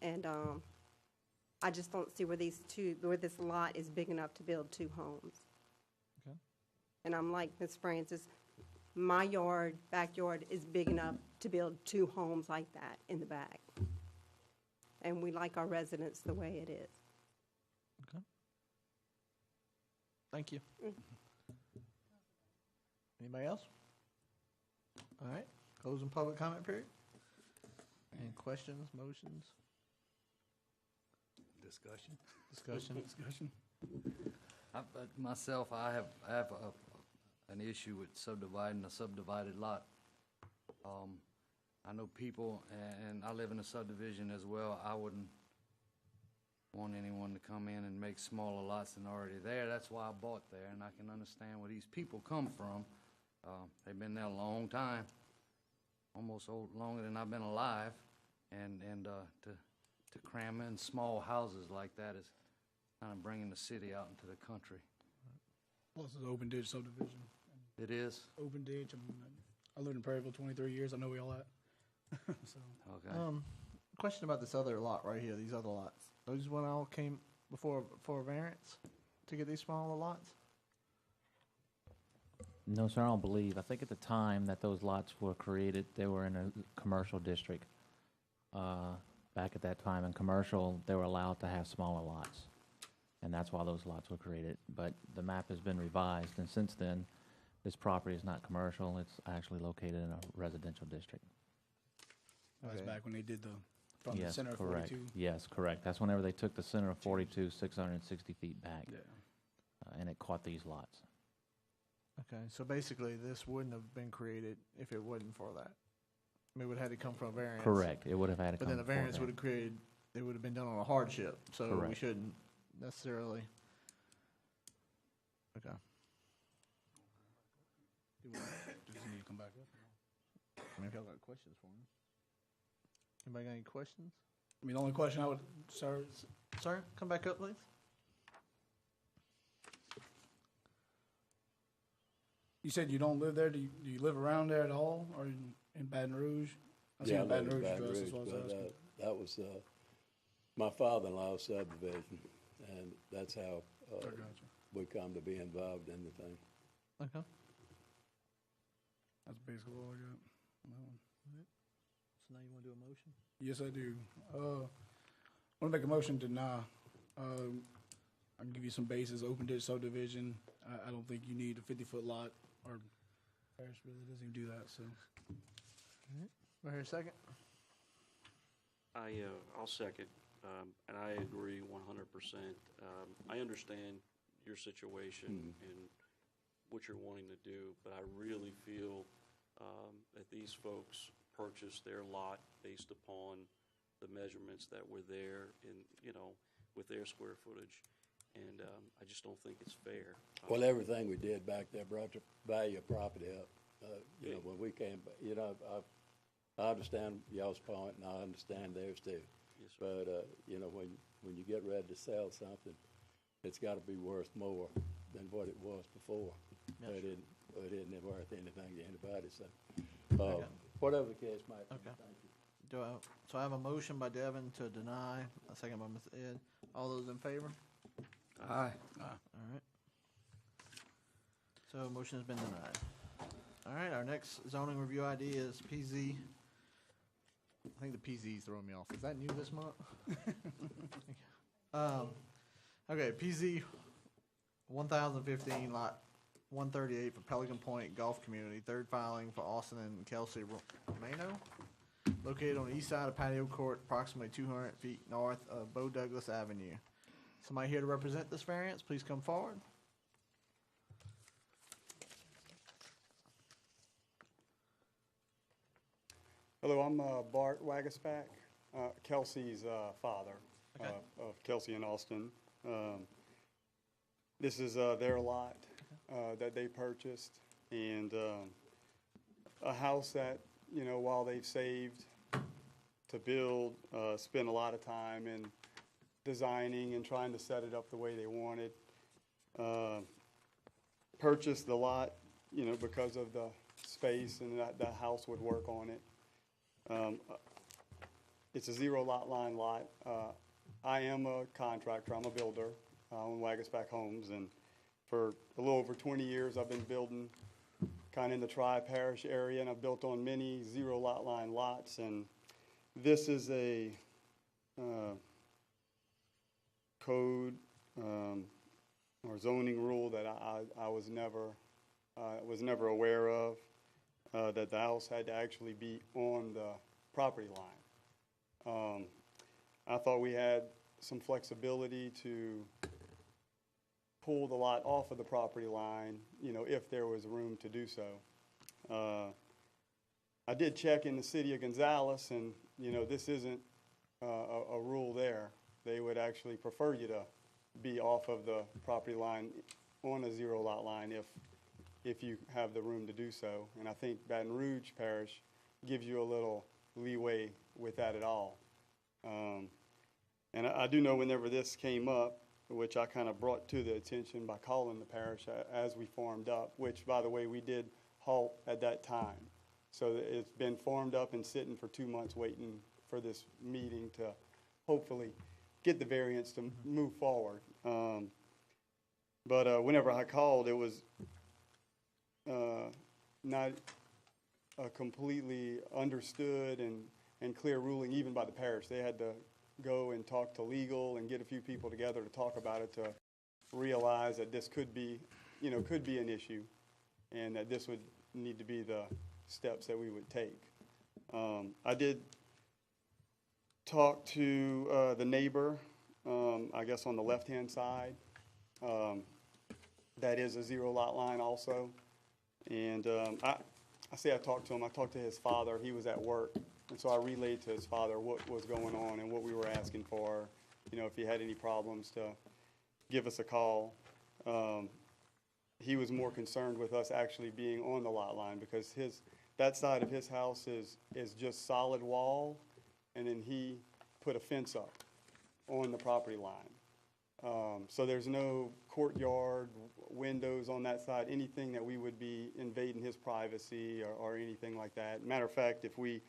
Speaker 16: And I just don't see where this lot is big enough to build 2 homes.
Speaker 1: Okay.
Speaker 16: And I'm like Ms. Francis, my backyard is big enough to build 2 homes like that in the back. And we like our residents the way it is.
Speaker 1: Okay. Thank you. Anybody else? All right, closing public comment period. Any questions, motions?
Speaker 5: Discussion.
Speaker 2: Discussion.
Speaker 5: Myself, I have an issue with subdividing a subdivided lot. I know people, and I live in a subdivision as well. I wouldn't want anyone to come in and make smaller lots than already there. That's why I bought there, and I can understand where these people come from. They've been there a long time, almost longer than I've been alive, and to cram in small houses like that is kind of bringing the city out into the country.
Speaker 2: Plus, it's an open ditch subdivision.
Speaker 5: It is?
Speaker 2: Open ditch. I lived in Prairieville 23 years. I know where y'all at. So.
Speaker 5: Okay.
Speaker 1: Question about this other lot right here, these other lots. Those one all came before for a variance to get these smaller lots?
Speaker 12: No, sir, I don't believe. I think at the time that those lots were created, they were in a commercial district. Back at that time in commercial, they were allowed to have smaller lots. And that's why those lots were created. But the map has been revised, and since then, this property is not commercial. It's actually located in a residential district.
Speaker 2: That's back when they did from the
Speaker 12: Yes,
Speaker 2: center of
Speaker 12: correct.
Speaker 2: 42.
Speaker 12: Yes, correct. That's whenever they took the center of 42, 660 feet back.
Speaker 2: Yeah.
Speaker 12: And it caught these lots.
Speaker 1: Okay, so basically this wouldn't have been created if it wasn't for that. I mean, it would have had to come from a variance.
Speaker 12: Correct. It would have had to
Speaker 1: But
Speaker 12: come
Speaker 1: then the
Speaker 12: before
Speaker 1: variance
Speaker 12: that.
Speaker 1: would have created, it would have been done on a hardship, so we
Speaker 12: Correct.
Speaker 1: shouldn't necessarily. Okay.
Speaker 2: Does he need to come back up?
Speaker 1: Maybe I've got questions for him. Anybody got any questions?
Speaker 2: I mean, the only question I would, sir,
Speaker 1: Sir, come back up, please.
Speaker 2: You said you don't live there. Do you live around there at all, or in Baton Rouge? I
Speaker 11: Yeah, I
Speaker 2: seen a
Speaker 11: live
Speaker 2: Baton
Speaker 11: in
Speaker 2: Rouge
Speaker 11: Baton
Speaker 2: address.
Speaker 11: Rouge,
Speaker 2: That's what I was
Speaker 11: but,
Speaker 2: asking.
Speaker 11: that was, my father-in-law's subdivision, and that's how,
Speaker 2: I got you.
Speaker 11: we come to be involved in the thing.
Speaker 1: Okay.
Speaker 2: That's basically all I got. on that one.
Speaker 1: So now you want to do a motion?
Speaker 2: Yes, I do. I want to make a motion to deny. I can give you some bases. Open ditch subdivision. I don't think you need a 50-foot lot, or Parish really doesn't even do that. So
Speaker 1: Right here, second.
Speaker 6: I'll second, and I agree 100%. I understand your situation and what you're wanting to do, but I really feel that these folks purchased their lot based upon the measurements that were there in, with their square footage, and I just don't think it's fair.
Speaker 11: Well, everything we did back there brought the value of property up. When we came, I understand y'all's point, and I understand theirs too.
Speaker 6: Yes, sir.
Speaker 11: But, when you get ready to sell something, it's gotta be worth more than what it was before.
Speaker 1: Yes,
Speaker 11: It isn't worth anything to anybody, so,
Speaker 1: Okay.
Speaker 11: whatever the case might be,
Speaker 1: Okay.
Speaker 11: thank you.
Speaker 1: So I have a motion by Devin to deny, a second by Mr. Ed. All those in favor?
Speaker 5: Aye.
Speaker 1: All right. So motion has been denied. All right, our next zoning review ID is PZ. I think the PZ's throwing me off. Is that new this month? Okay, PZ 1015 lot 138 for Pelican Point Golf Community, third filing for Austin and Kelsey Romano, located on the east side of Patio Court, approximately 200 feet north of Bo Douglas Avenue. Somebody here to represent this variance, please come forward.
Speaker 17: Hello, I'm Bart Wagaspack, Kelsey's father,
Speaker 1: Okay.
Speaker 17: of Kelsey and Austin. This is their lot that they purchased, and a house that, while they've saved to build, spent a lot of time in designing and trying to set it up the way they wanted. Purchased the lot, because of the space and that the house would work on it. It's a 0 lot line lot. I am a contractor. I'm a builder. I own Wagaspack Homes, and for a little over 20 years, I've been building kind of in the Parish area, and I've built on many 0 lot line lots. And this is a code or zoning rule that I was never aware of. That the house had to actually be on the property line. I thought we had some flexibility to pull the lot off of the property line, if there was room to do so. I did check in the city of Gonzales, and, this isn't a rule there. They would actually prefer you to be off of the property line on a 0 lot line if you have the room to do so. And I think Baton Rouge Parish gives you a little leeway with that at all. And I do know whenever this came up, which I kind of brought to the attention by calling the parish as we formed up, which, by the way, we did halt at that time. So it's been formed up and sitting for 2 months waiting for this meeting to hopefully get the variance to move forward. But whenever I called, it was not a completely understood and clear ruling even by the parish. They had to go and talk to legal and get a few people together to talk about it, to realize that this could be an issue, and that this would need to be the steps that we would take. I did talk to the neighbor, I guess on the left-hand side. That is a 0 lot line also. And I talked to him. I talked to his father. He was at work. And so I relayed to his father what was going on and what we were asking for. If he had any problems, to give us a call. He was more concerned with us actually being on the lot line, because that side of his house is just solid wall, and then he put a fence up on the property line. So there's no courtyard windows on that side, anything that we would be invading his privacy or anything like that. Matter of fact, if we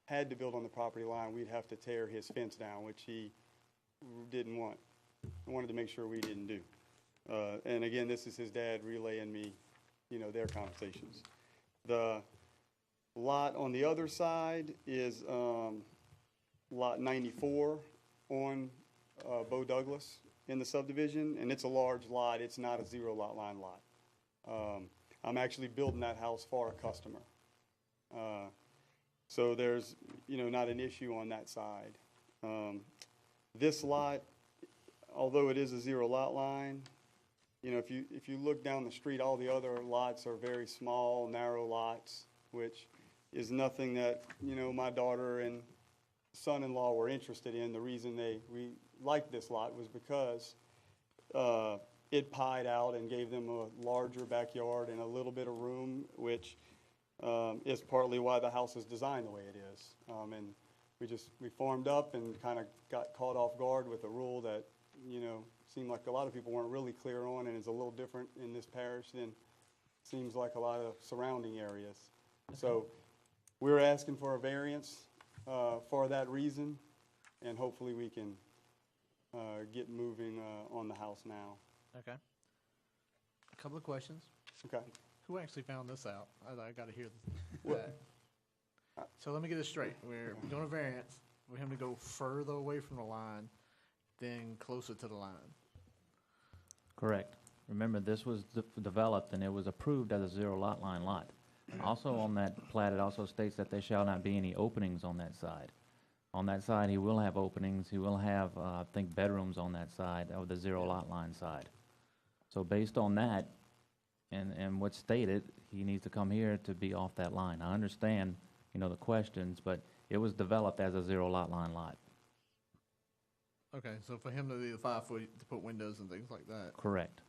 Speaker 17: had to build on the property line, we'd have to tear his fence down, which he didn't want. I wanted to make sure we didn't do. And again, this is his dad relaying me, their conversations. The lot on the other side is lot 94 on Bo Douglas in the subdivision, and it's a large lot. It's not a zero lot line lot. I'm actually building that house for a customer. So there's, not an issue on that side. This lot, although it is a zero lot line, if you look down the street, all the other lots are very small, narrow lots, which is nothing that, my daughter and son-in-law were interested in. The reason we liked this lot was because it pied out and gave them a larger backyard and a little bit of room, which is partly why the house is designed the way it is. And we farmed up and kind of got caught off guard with a rule that, seemed like a lot of people weren't really clear on, and is a little different in this parish than seems like a lot of surrounding areas. Okay. So we're asking for a variance for that reason, and hopefully we can get moving on the house now.
Speaker 1: Okay. A couple of questions.
Speaker 17: Okay.
Speaker 1: Who actually found this out? I got to hear that. So let me get this straight. We're doing a variance for him to go further away from the line than closer to the line.
Speaker 12: Correct. Remember, this was developed and it was approved as a zero lot line lot. Also on that plat, it also states that there shall not be any openings on that side. On that side, he will have openings. He will have, I think, bedrooms on that side of the zero lot line side. So based on that and what's stated, he needs to come here to be off that line. I understand, the questions, but it was developed as a zero lot line lot.
Speaker 1: Okay, so for him to be 5 foot to put windows and things like that.
Speaker 12: Correct.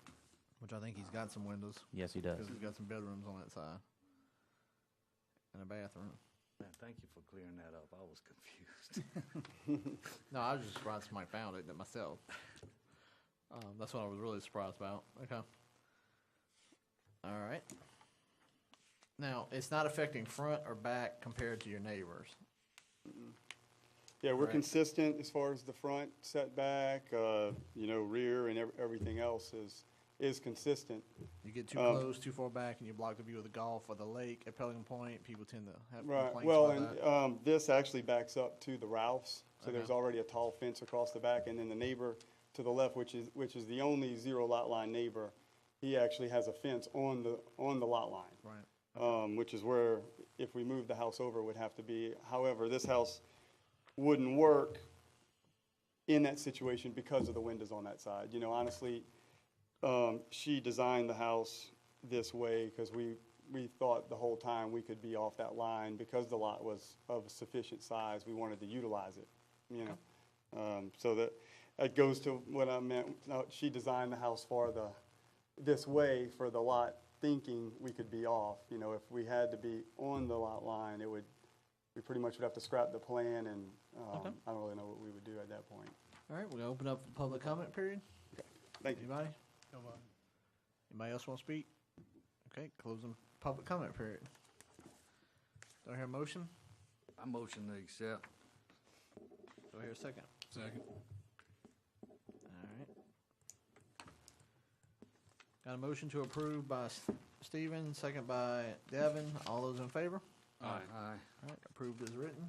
Speaker 1: Which I think he's got some windows.
Speaker 12: Yes, he does.
Speaker 1: Because he's got some bedrooms on that side. And a bathroom.
Speaker 5: Man, thank you for clearing that up. I was confused.
Speaker 1: No, I was just surprised somebody found it myself. That's what I was really surprised about. Okay. All right. Now, it's not affecting front or back compared to your neighbors.
Speaker 17: Yeah, we're
Speaker 1: Correct.
Speaker 17: consistent as far as the front setback, rear and everything else is consistent.
Speaker 1: You get too close, too far back, and you block the view of the Gulf or the lake at Pelican Point. People tend to have complaints about that.
Speaker 17: This actually backs up to the Ralphs, so
Speaker 1: Okay.
Speaker 17: there's already a tall fence across the back, and then the neighbor to the left, which is the only zero lot line neighbor, he actually has a fence on the lot line.
Speaker 1: Right.
Speaker 17: Which is where, if we move the house over, it would have to be. However, this house wouldn't work in that situation because of the windows on that side. Honestly, she designed the house this way because we thought the whole time we could be off that line because the lot was of a sufficient size. We wanted to utilize it, so that goes to what I meant. She designed the house this way for the lot, thinking we could be off. If we had to be on the lot line, we pretty much would have to scrap the plan, and
Speaker 1: Okay.
Speaker 17: I don't really know what we would do at that point.
Speaker 1: All right, we're going to open up the public comment period.
Speaker 17: Thank you.
Speaker 1: Anybody? Anybody else want to speak? Okay, closing public comment period. Do I hear a motion?
Speaker 5: I motion to accept.
Speaker 1: Do I hear a second?
Speaker 2: Second.
Speaker 1: All right. Got a motion to approve by Stephen, second by Devin. All those in favor?
Speaker 5: Aye.
Speaker 1: All right, approved as written.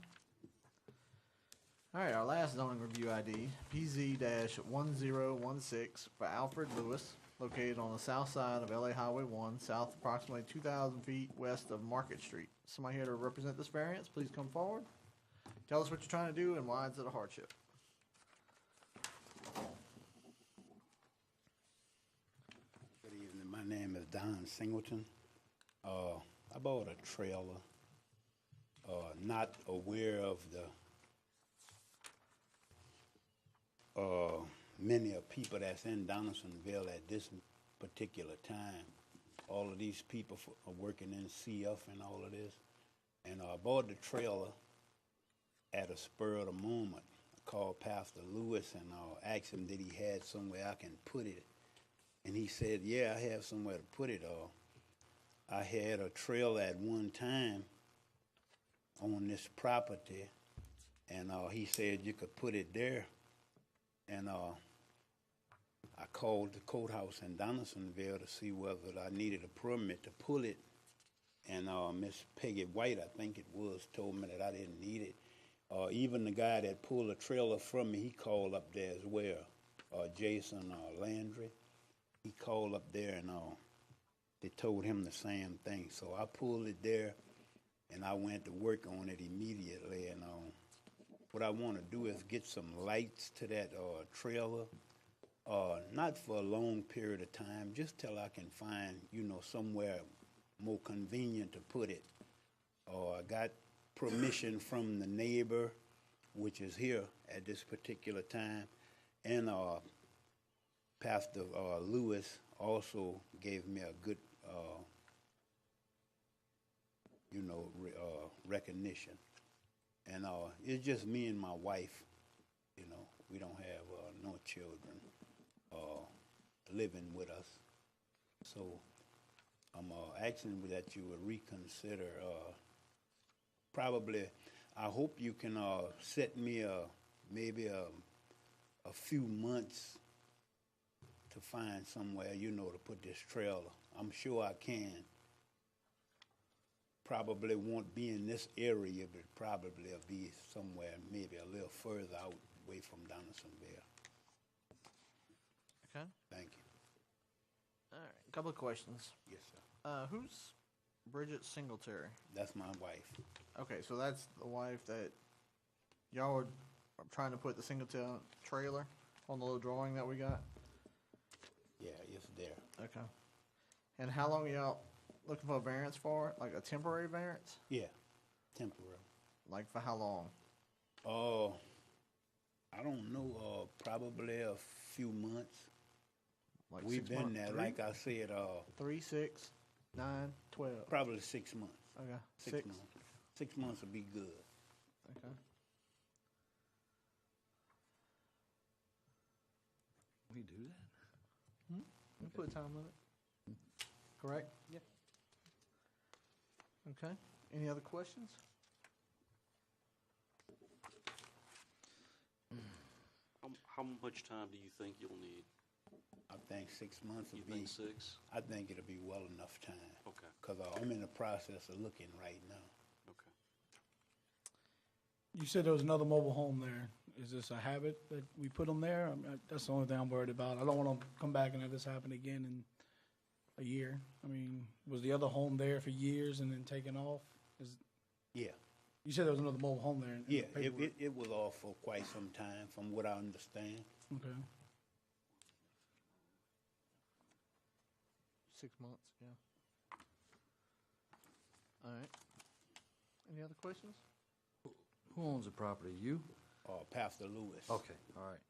Speaker 1: All right, our last zoning review ID, PZ-1016 for Alfred Lewis, located on the south side of LA Highway 1, south approximately 2,000 feet west of Market Street. Somebody here to represent this variance, please come forward. Tell us what you're trying to do and why it's a hardship.
Speaker 18: Good evening. My name is Don Singleton. I bought a trailer, not aware of the many of people that's in Donaldsonville at this particular time. All of these people are working in CF and all of this. And I bought the trailer at a spur of the moment. I called Pastor Lewis and asked him that he had somewhere I can put it. And he said, yeah, I have somewhere to put it. I had a trailer at one time on this property, and he said you could put it there. And I called the courthouse in Donaldsonville to see whether I needed a permit to pull it. And Miss Peggy White, I think it was, told me that I didn't need it. Even the guy that pulled the trailer from me, he called up there as well, Jason Landry. He called up there, and they told him the same thing. So I pulled it there, and I went to work on it immediately. And what I want to do is get some lights to that trailer, not for a long period of time, just till I can find, somewhere more convenient to put it. I got permission from the neighbor, which is here at this particular time, and Pastor Lewis also gave me a good, recognition. And it's just me and my wife. We don't have no children living with us. So I'm asking that you would reconsider. Probably, I hope you can set me maybe a few months to find somewhere, to put this trailer. I'm sure I can. Probably won't be in this area, but probably will be somewhere maybe a little further out, away from Donaldsonville.
Speaker 1: Okay.
Speaker 18: Thank you.
Speaker 1: All right, a couple of questions.
Speaker 18: Yes, sir.
Speaker 1: Who's Bridget Singletary?
Speaker 18: That's my wife.
Speaker 1: Okay, so that's the wife that y'all are trying to put the Singletary trailer on the little drawing that we got?
Speaker 18: Yeah, it's there.
Speaker 1: Okay. And how long are y'all looking for a variance for it? Like a temporary variance?
Speaker 18: Yeah, temporary.
Speaker 1: Like for how long?
Speaker 18: I don't know, probably a few months.
Speaker 1: Like
Speaker 18: We've
Speaker 1: 6
Speaker 18: been
Speaker 1: months?
Speaker 18: there,
Speaker 1: Three?
Speaker 18: like I said,
Speaker 1: 3, 6, 9, 12.
Speaker 18: probably 6 months.
Speaker 1: Okay.
Speaker 18: 6 months. 6 months would be good.
Speaker 1: Okay.
Speaker 5: We do that?
Speaker 1: You put a time limit. Correct?
Speaker 5: Yeah.
Speaker 1: Okay. Any other questions?
Speaker 6: How much time do you think you'll need?
Speaker 18: I think 6 months
Speaker 6: You
Speaker 18: would be.
Speaker 6: think 6?
Speaker 18: I think it'll be well enough time.
Speaker 6: Okay,
Speaker 18: Because I'm in the process of looking right now.
Speaker 6: okay.
Speaker 2: You said there was another mobile home there. Is this a habit that we put them there? I mean, that's the only thing I'm worried about. I don't want to come back and have this happen again in a year. I mean, was the other home there for years and then taken off?
Speaker 18: Yeah.
Speaker 2: You said there was another mobile home there. in the
Speaker 18: Yeah,
Speaker 2: paperwork.
Speaker 18: it was off for quite some time, from what I understand.
Speaker 2: Okay.
Speaker 1: 6 months, yeah. All right. Any other questions?
Speaker 5: Who owns the property? You?
Speaker 18: Pastor Lewis.
Speaker 5: Okay, all right.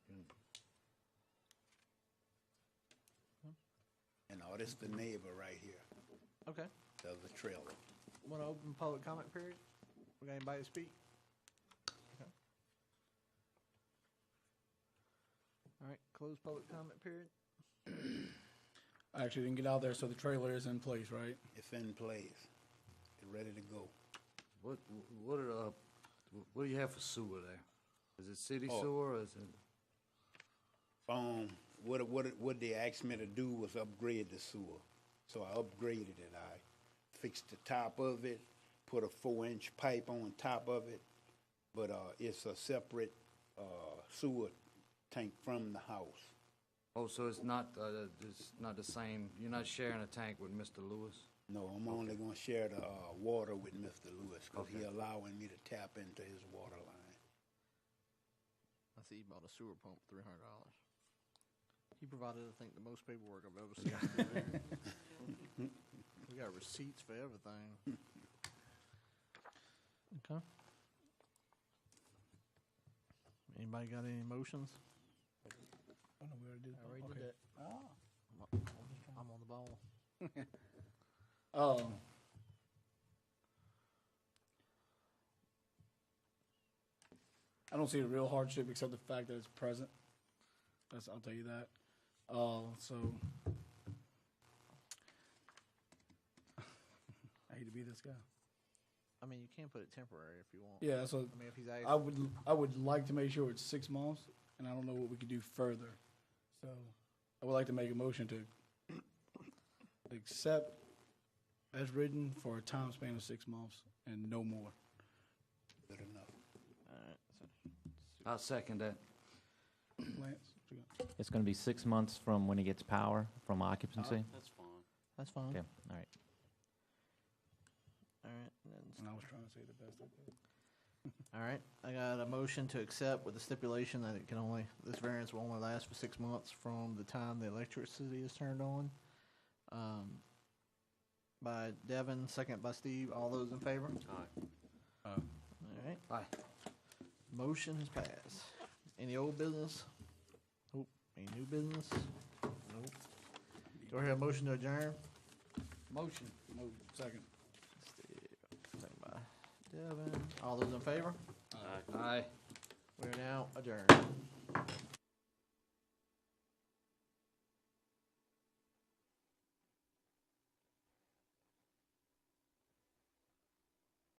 Speaker 18: And this the neighbor right here.
Speaker 1: Okay.
Speaker 18: There's the trailer.
Speaker 1: Want to open public comment period? We got anybody to speak? Okay. All right, close public comment period.
Speaker 2: I actually didn't get out there, so the trailer is in place, right?
Speaker 18: It's in place. It's ready to go.
Speaker 5: What do you have for sewer there? Is it city
Speaker 18: Oh.
Speaker 5: sewer or is it?
Speaker 18: What they asked me to do was upgrade the sewer. So I upgraded it. I fixed the top of it, put a 4-inch pipe on top of it, but it's a separate sewer tank from the house.
Speaker 5: Oh, so it's not the same, you're not sharing a tank with Mr. Lewis?
Speaker 18: No, I'm only gonna share the water with Mr. Lewis, because
Speaker 5: Okay.
Speaker 18: he allowing me to tap into his water line.
Speaker 1: I see he bought a sewer pump for $300. He provided, I think, the most paperwork I've ever seen. We got receipts for everything. Okay. Anybody got any motions?
Speaker 2: Oh, no, we already did.
Speaker 1: I already
Speaker 2: Okay.
Speaker 1: did that.
Speaker 2: Ah.
Speaker 1: I'm on the ball.
Speaker 2: I don't see a real hardship except the fact that it's present. I'll tell you that. So to be this guy.
Speaker 1: I mean, you can put it temporary if you want.
Speaker 2: Yeah, so
Speaker 1: I mean, if he's
Speaker 2: I would like to make sure it's 6 months, and I don't know what we could do further. So I would like to make a motion to accept as written for a time span of 6 months and no more.
Speaker 18: Good enough.
Speaker 1: All right.
Speaker 5: I'll second that.
Speaker 2: Lance, what you got?
Speaker 12: It's going to be 6 months from when he gets power, from occupancy?
Speaker 6: That's fine.
Speaker 1: That's fine.
Speaker 12: Okay, all right.
Speaker 1: All right. And then
Speaker 2: And I was trying to say the best I could.
Speaker 1: all right, I got a motion to accept with the stipulation that this variance will only last for 6 months from the time the electricity is turned on. By Devin, second by Steve. All those in favor?
Speaker 6: Aye.
Speaker 1: All right.
Speaker 5: Aye.
Speaker 1: Motion has passed. Any old business? Nope. Any new business? Nope. Do I hear a motion to adjourn?
Speaker 5: Motion.
Speaker 2: Move. Second.
Speaker 1: Steve, second by Devin. All those in favor?
Speaker 6: Aye.
Speaker 5: Aye.
Speaker 1: We're now adjourned.